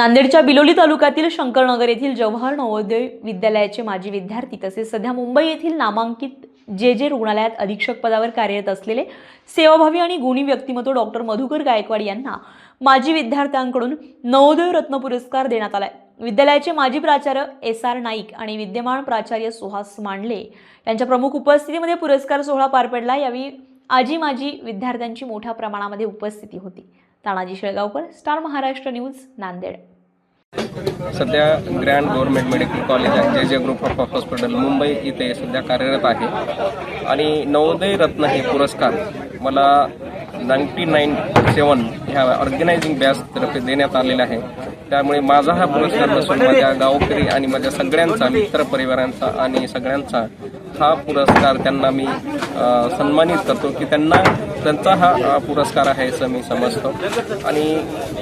नांदेडच्या बिलोली तालुक्यातील शंकरनगर येथील जवाहर नवोदय विद्यालयाचे माजी विद्यार्थी तसेच सध्या मुंबई येथील नामांकित जे रुग्णालयात अधीक्षक पदावर कार्यरत असलेले सेवाभावी आणि गुणी व्यक्तिमत्व डॉक्टर मधुकर गायकवाड यांना माजी विद्यार्थ्यांकडून नवोदय रत्न पुरस्कार देण्यात आलाय। विद्यालयाचे माजी प्राचार्य SR नाईक आणि विद्यमान प्राचार्य सुहास मांडले यांच्या प्रमुख उपस्थितीमध्ये पुरस्कार सोहळा पार पडला। यावेळी आजी माजी विद्यार्थ्यांची मोठ्या प्रमाणामध्ये उपस्थिती होती। Tanaji Shelgaonkar, star Maharashtra news, Nanded. सध्या ग्रँड गव्हर्नमेंट मेडिकल कॉलेज आहे जे ग्रुप ऑफ हॉस्पिटल मुंबई इथे सध्या कार्यरत आहे आणि नवोदय रत्न हे पुरस्कार मला 1997 ह्या ऑर्गनायझिंग बॅच तर्फे देण्यात आलेला आहे। त्यामुळे माझा हा पुरस्कार नसून माझ्या गावकरी आणि माझ्या सगळ्यांचा मित्र परिवारांचा आणि सगळ्यांचा हा पुरस्कार त्यांना मी सन्मानित करतो की त्यांचा हा पुरस्कार आहे असं मी समजतो। आणि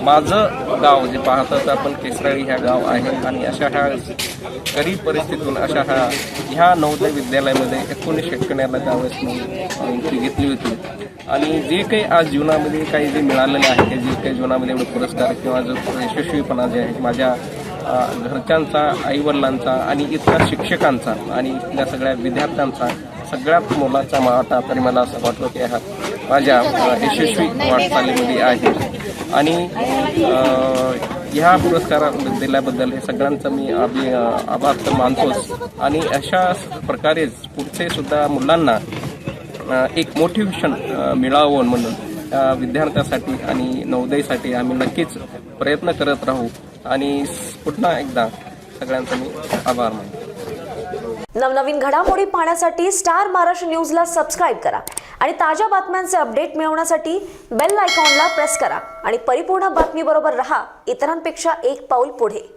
माझं गाव जे पाहतं तर आपण केसराळी ह्या गाव आहे आणि अशा ह्या गरीब परिस्थितीतून अशा ह्या नवोदय विद्यालयामध्ये 1991ला त्यावेळेस मी एंट्री घेतली होती आणि जे काही आज जीवनामध्ये काही जे मिळालेलं आहे जे काही जीवनामध्ये एवढे पुरस्कार किंवा जो यशस्वीपणा जे आहे माझ्या घरच्यांचा, आईवडिलांचा आणि इतर शिक्षकांचा आणि इथल्या सगळ्या विद्यार्थ्यांचा सगळ्यात मोलाचा वाटा तरी मला असं वाटलं की हा माझ्या यशस्वी वाटचालीमध्ये आहे। आणि ह्या पुरस्कार दिल्याबद्दल हे सगळ्यांचं मी आभार मानतोच आणि अशा प्रकारेच पुढचे सुद्धा मुलांना एक मोटिवेशन मिळावं म्हणून विद्यार्थ्यांसाठी आणि नवोदयसाठी आम्ही नक्कीच प्रयत्न करत राहू आणि पुन्हा एकदा सगळ्यांचा मी आभार मानतो। नवनवीन घडामोडी पाहण्यासाठी स्टार महाराष्ट्र न्यूजला सबस्क्राईब करा आणि ताज्या बातम्यांचे अपडेट मिळवण्यासाठी बेल आयकॉनला प्रेस करा आणि परिपूर्ण बातमी बरोबर रहा, इतरांपेक्षा एक पाऊल पुढे।